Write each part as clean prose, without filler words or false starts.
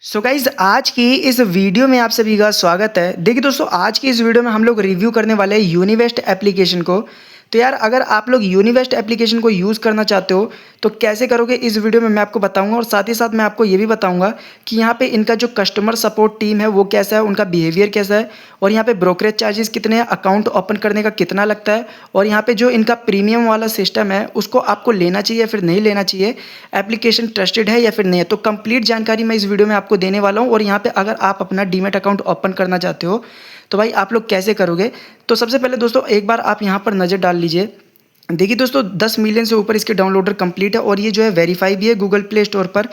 So guys आज की इस वीडियो में आप सभी का स्वागत है। देखिए दोस्तों आज की इस वीडियो में हम लोग रिव्यू करने वाले हैं यूनिवेस्ट एप्लीकेशन को। तो यार अगर आप लोग यूनिवेस्ट एप्लीकेशन को यूज़ करना चाहते हो तो कैसे करोगे इस वीडियो में मैं आपको बताऊंगा और साथ ही साथ मैं आपको ये भी बताऊंगा कि यहाँ पे इनका जो कस्टमर सपोर्ट टीम है वो कैसा है, उनका बिहेवियर कैसा है और यहाँ पे ब्रोकरेज चार्जेस कितने हैं, अकाउंट ओपन करने का कितना लगता है और यहाँ पे जो इनका प्रीमियम वाला सिस्टम है उसको आपको लेना चाहिए या फिर नहीं लेना चाहिए, एप्लीकेशन ट्रस्टेड है या फिर नहीं है। तो कंप्लीट जानकारी मैं इस वीडियो में आपको देने वाला हूँ और यहाँ पे अगर आप अपना डीमैट अकाउंट ओपन करना चाहते हो तो भाई आप लोग कैसे करोगे। तो सबसे पहले दोस्तों एक बार आप यहाँ पर नज़र डाल लीजिए। देखिए दोस्तों 10 मिलियन से ऊपर इसके डाउनलोडर कंप्लीट है और ये जो है वेरीफाई भी है गूगल प्ले स्टोर पर।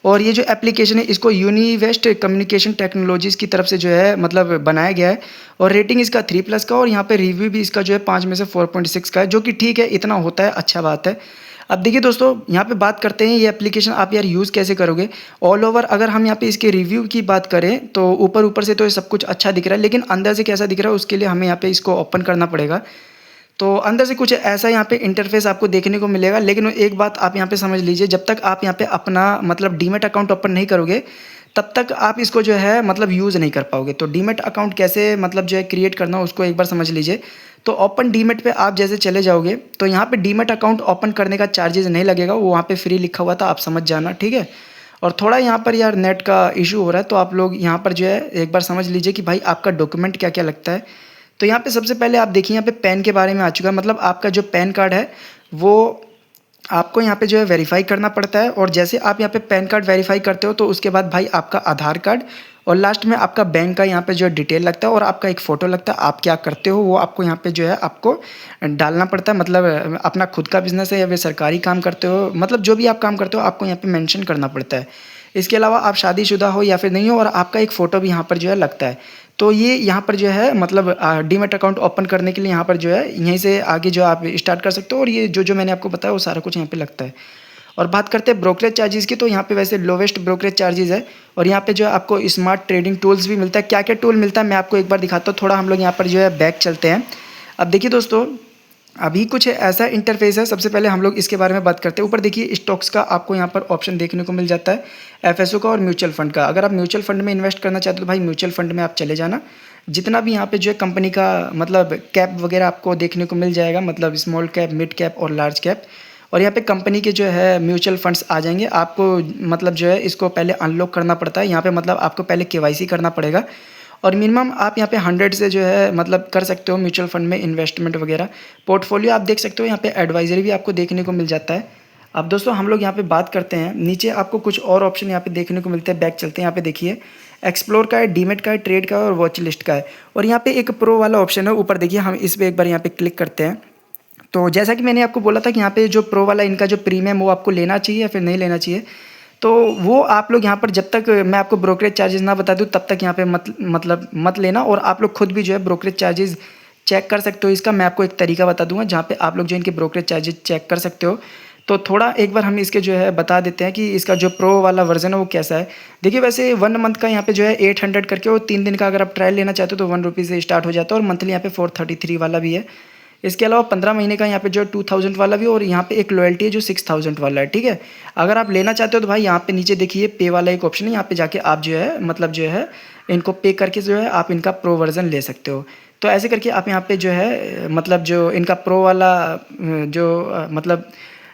और ये जो एप्लीकेशन है इसको यूनिवेस्ट कम्युनिकेशन टेक्नोलॉजीज़ की तरफ से जो है मतलब बनाया गया है और रेटिंग इसका 3+ का और यहाँ पे रिव्यू भी इसका जो है 5 में से 4.6 का है, जो कि ठीक है, इतना होता है, अच्छा बात है। अब देखिए दोस्तों यहाँ पे बात करते हैं ये एप्लीकेशन आप यार यूज़ कैसे करोगे। ऑल ओवर अगर हम यहाँ पे इसके रिव्यू की बात करें तो ऊपर ऊपर से तो ये सब कुछ अच्छा दिख रहा है, लेकिन अंदर से कैसा दिख रहा है उसके लिए हमें यहाँ पे इसको ओपन करना पड़ेगा। तो अंदर से कुछ ऐसा यहाँ पे इंटरफेस आपको देखने को मिलेगा, लेकिन एक बात आप यहाँ पे समझ लीजिए, जब तक आप यहाँ पे अपना मतलब डीमैट अकाउंट ओपन नहीं करोगे तब तक आप इसको जो है मतलब यूज़ नहीं कर पाओगे। तो डीमैट अकाउंट कैसे मतलब जो है क्रिएट करना उसको एक बार समझ लीजिए। तो ओपन डीमैट पे आप जैसे चले जाओगे तो यहाँ पे डीमैट अकाउंट ओपन करने का चार्जेस नहीं लगेगा, वो वहाँ पे फ्री लिखा हुआ था, आप समझ जाना, ठीक है। और थोड़ा यहाँ पर यार नेट का इशू हो रहा है तो आप लोग यहाँ पर जो है एक बार समझ लीजिए कि भाई आपका डॉक्यूमेंट क्या क्या लगता है। तो यहाँ पे सबसे पहले आप देखिए यहाँ पे पैन के बारे में आ चुका है, मतलब आपका जो पैन कार्ड है वो आपको यहाँ पे जो है वेरीफाई करना पड़ता है। और जैसे आप यहाँ पे पैन कार्ड वेरीफाई करते हो तो उसके बाद भाई आपका आधार कार्ड और लास्ट में आपका बैंक का यहाँ पे जो डिटेल लगता है और आपका एक फ़ोटो लगता है। आप क्या करते हो वो आपको यहाँ पे जो है आपको डालना पड़ता है, मतलब अपना खुद का बिजनेस है या फिर सरकारी काम करते हो, मतलब जो भी आप काम करते हो आपको यहाँ पे मेंशन करना पड़ता है। इसके अलावा आप शादीशुदा हो या फिर नहीं हो और आपका एक फ़ोटो भी यहाँ पर जो है लगता है। तो ये यहाँ पर जो है मतलब डीमैट अकाउंट ओपन करने के लिए यहाँ पर जो है यहीं से आगे जो आप स्टार्ट कर सकते हो और ये जो जो मैंने आपको बताया वो सारा कुछ यहाँ पे लगता है। और बात करते हैं ब्रोकरेज चार्जेस की, तो यहाँ पे वैसे लोवेस्ट ब्रोकरेज चार्जेस है और यहाँ पे जो है आपको स्मार्ट ट्रेडिंग टूल्स भी मिलता है। क्या क्या टूल मिलता है मैं आपको एक बार दिखाता हूँ, थोड़ा हम लोग यहाँ पर जो है बैक चलते हैं। अब देखिए दोस्तों अभी कुछ ऐसा इंटरफेस है, सबसे पहले हम लोग इसके बारे में बात करते हैं। ऊपर देखिए स्टॉक्स का आपको यहाँ पर ऑप्शन देखने को मिल जाता है, एफएसओ का और म्यूचुअल फंड का। अगर आप म्यूचुअल फंड में इन्वेस्ट करना चाहते हो तो भाई म्यूचुअल फंड में आप चले जाना। जितना भी यहाँ पे जो है कंपनी का मतलब कैप वगैरह आपको देखने को मिल जाएगा, मतलब स्मॉल कैप, मिड कैप और लार्ज कैप। और यहाँ पे कंपनी के जो है म्यूचुअल फंड्स आ जाएंगे। आपको मतलब जो है इसको पहले अनलॉक करना पड़ता है, यहाँ पे मतलब आपको पहले केवाईसी करना पड़ेगा और मिनिमम आप यहाँ पे 100 से जो है मतलब कर सकते हो म्यूचुअल फंड में इन्वेस्टमेंट वगैरह। पोर्टफोलियो आप देख सकते हो, यहाँ पे एडवाइजरी भी आपको देखने को मिल जाता है। अब दोस्तों हम लोग यहाँ पे बात करते हैं, नीचे आपको कुछ और ऑप्शन यहाँ पे देखने को मिलते हैं। बैक चलते हैं, यहाँ पे देखिए एक्सप्लोर का है, डीमैट का है, ट्रेड का है और वॉच लिस्ट का है। और यहाँ पे एक प्रो वाला ऑप्शन है ऊपर देखिए, हम इस पर एक बार यहाँ पे क्लिक करते हैं। तो जैसा कि मैंने आपको बोला था कि यहाँ पे जो प्रो वाला इनका जो प्रीमियम वो आपको लेना चाहिए या फिर नहीं लेना चाहिए, तो वो आप लोग यहाँ पर जब तक मैं आपको ब्रोकरेज चार्जेस ना बता दूँ तब तक यहाँ पे मत लेना। और आप लोग खुद भी जो है ब्रोकरेज चार्जेस चेक कर सकते हो। इसका मैं आपको एक तरीका बता दूंगा जहाँ पे आप लोग जो इनके ब्रोकरेज चार्जेस चेक कर सकते हो। तो थोड़ा एक बार हम इसके जो है बता देते हैं कि इसका जो प्रो वाला वर्जन है वो कैसा है। देखिए वैसे 1 मंथ का यहाँ पे जो है 800 करके और 3 दिन का अगर आप ट्रायल लेना चाहते हो तो 1 रुपीज़ से स्टार्ट हो जाता है और मंथली यहाँ पे 433 वाला भी है। इसके अलावा 15 महीने का यहाँ पे जो 2000 वाला भी और यहाँ पे एक लॉयल्टी है जो 6000 वाला है, ठीक है। अगर आप लेना चाहते हो तो भाई यहाँ पे नीचे देखिए पे वाला एक ऑप्शन है, यहाँ पे जाके आप जो है मतलब जो है इनको पे करके जो है आप इनका प्रो वर्जन ले सकते हो। तो ऐसे करके आप यहाँ पे जो है मतलब जो इनका प्रो वाला जो मतलब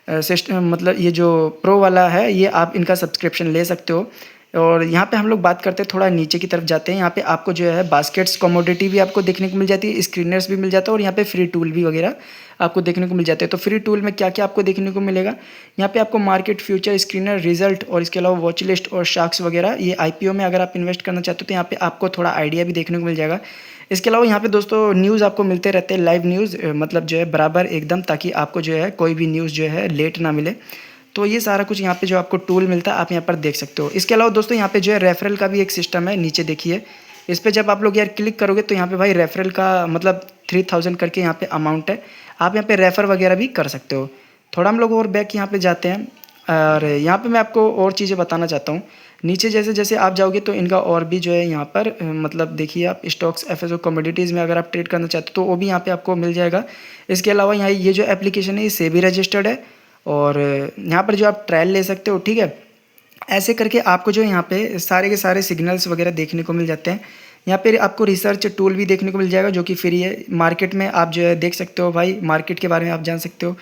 सिस्टम मतलब ये जो प्रो वाला है ये आप इनका सब्सक्रिप्शन ले सकते हो। और यहाँ पे हम लोग बात करते हैं, थोड़ा नीचे की तरफ जाते हैं। यहाँ पे आपको जो है बास्केट्स कमोडिटी भी आपको देखने को मिल जाती है, स्क्रीनर्स भी मिल जाता है और यहाँ पे फ्री टूल भी वगैरह आपको देखने को मिल जाते हैं। तो फ्री टूल में क्या क्या आपको देखने को मिलेगा, यहाँ पे आपको मार्केट फ्यूचर स्क्रीनर रिजल्ट और इसके अलावा वॉच लिस्ट और शार्क्स वगैरह, ये आईपीओ में अगर आप इन्वेस्ट करना चाहते हो तो यहाँ पे आपको थोड़ा आइडिया भी देखने को मिल जाएगा। इसके अलावा यहाँ पे दोस्तों न्यूज़ आपको मिलते रहते हैं, लाइव न्यूज़ मतलब जो है बराबर एकदम, ताकि आपको जो है कोई भी न्यूज़ जो है लेट ना मिले। तो ये सारा कुछ यहाँ पे जो आपको टूल मिलता है आप यहाँ पर देख सकते हो। इसके अलावा दोस्तों यहाँ पे जो है रेफरल का भी एक सिस्टम है, नीचे देखिए इस पर जब आप लोग यार क्लिक करोगे तो यहाँ पे भाई रेफरल का मतलब 3000 करके यहाँ पे अमाउंट है, आप यहाँ पे रेफ़र वगैरह भी कर सकते हो। थोड़ा हम लोग और बैक यहाँ पे जाते हैं और यहाँ पे मैं आपको और चीज़ें बताना चाहता हूँ। नीचे जैसे जैसे आप जाओगे तो इनका और भी जो है यहाँ पर मतलब देखिए आप स्टॉक्स, एफएसओ, कमोडिटीज़ में अगर आप ट्रेड करना चाहते हो तो वो भी यहाँ पे आपको मिल जाएगा। इसके अलावा यहाँ ये जो एप्लीकेशन है ये सेबी रजिस्टर्ड है और यहाँ पर जो आप ट्रायल ले सकते हो, ठीक है। ऐसे करके आपको जो यहाँ पे सारे के सारे सिग्नल्स वगैरह देखने को मिल जाते हैं। यहाँ पे आपको रिसर्च टूल भी देखने को मिल जाएगा जो कि फ्री है। मार्केट में आप जो है देख सकते हो भाई, मार्केट के बारे में आप जान सकते हो।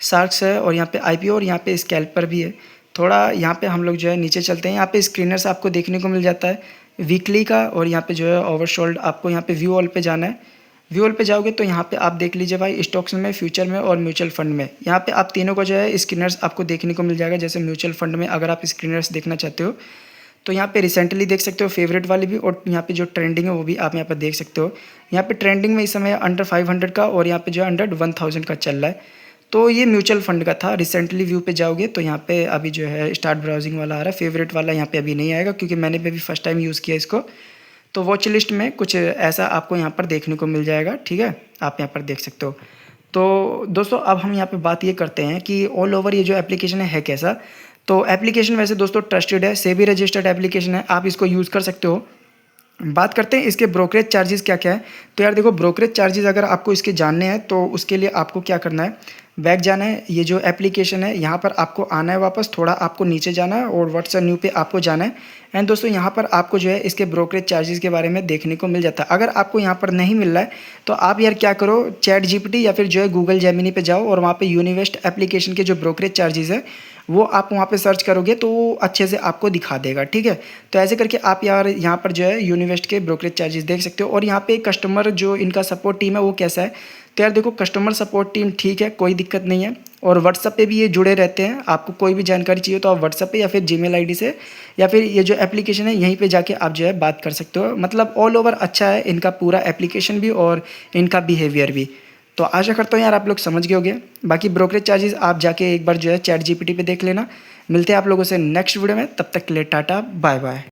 शार्क्स है और यहाँ पे आईपीओ और यहाँ पे स्कैल्पर भी है। थोड़ा यहाँ पे हम लोग जो है नीचे चलते हैं। यहाँ पे स्क्रीनर्स आपको देखने को मिल जाता है वीकली का, और यहाँ पे जो है ओवरसोल्ड। आपको यहाँ पे व्यू ऑल पे जाना है। व्यू ऑल पे जाओगे तो यहाँ पे आप देख लीजिए भाई, स्टॉक्स में, फ्यूचर में और म्यूचुअल फंड में। यहाँ पे आप तीनों को जो है स्क्रीनर्स आपको देखने को मिल जाएगा। जैसे म्यूचुअल फंड में अगर आप स्क्रीनर्स देखना चाहते हो तो यहाँ पे रिसेंटली देख सकते हो, फेवरेट वाली भी, और यहाँ पे जो ट्रेंडिंग है वो भी आप यहाँ पर देख सकते हो। यहाँ पे ट्रेंडिंग में इस समय अंडर 500 का, और यहाँ पे जो है अंडर 1000 का चल रहा है। तो ये म्यूचुअल फंड का था। रिसेंटली व्यू पे जाओगे तो यहाँ पे अभी जो है स्टार्ट ब्राउजिंग वाला आ रहा है। फेवरेट वाला यहाँ पे अभी नहीं आएगा क्योंकि मैंने भी अभी फर्स्ट टाइम यूज़ किया इसको। तो वॉच लिस्ट में कुछ ऐसा आपको यहाँ पर देखने को मिल जाएगा, ठीक है, आप यहाँ पर देख सकते हो। तो दोस्तों अब हम यहाँ पे बात ये करते हैं कि ऑल ओवर ये जो एप्लीकेशन है कैसा। तो एप्लीकेशन वैसे दोस्तों ट्रस्टेड है, सेबी रजिस्टर्ड एप्लीकेशन है, आप इसको यूज़ कर सकते हो। बात करते हैं इसके ब्रोकरेज चार्जेस क्या क्या है। तो यार देखो, ब्रोकरेज चार्जेस अगर आपको इसके जानने हैं तो उसके लिए आपको क्या करना है, बैक जाना है। ये जो एप्लीकेशन है यहाँ पर आपको आना है वापस, थोड़ा आपको नीचे जाना है और व्हाट्सएप न्यू पे आपको जाना है। एंड दोस्तों यहाँ पर आपको जो है इसके ब्रोकरेज चार्जेस के बारे में देखने को मिल जाता है। अगर आपको यहाँ पर नहीं मिल रहा है तो आप यार क्या करो, चैट जीपीटी या फिर जो है गूगल जेमिनी पे जाओ और वहाँ पे यूनिवेस्ट एप्लीकेशन के जो ब्रोकरेज चार्जेस है वो आप वहाँ पे सर्च करोगे तो वो अच्छे से आपको दिखा देगा, ठीक है। तो ऐसे करके आप यार यहाँ पर जो है यूनिवेस्ट के ब्रोकरेज चार्जेस देख सकते हो। और यहाँ पे कस्टमर जो इनका सपोर्ट टीम है वो कैसा है, तो यार देखो कस्टमर सपोर्ट टीम ठीक है, कोई दिक्कत नहीं है। और व्हाट्सअप पे भी ये जुड़े रहते हैं। आपको कोई भी जानकारी चाहिए तो आप व्हाट्सअप पे या फिर जीमेल आईडी से या फिर ये जो एप्लीकेशन है यहीं पे जाके आप जो है बात कर सकते हो। मतलब ऑल ओवर अच्छा है इनका पूरा एप्लीकेशन भी और इनका बिहेवियर भी। तो आशा करता हूँ यार आप लोग समझ गए होंगे। बाकी ब्रोकरेज चार्जेस आप जाके एक बार जो है चैट जीपीटी पे देख लेना। मिलते हैं आप लोगों से नेक्स्ट वीडियो में, तब तक के लिए टाटा बाय बाय।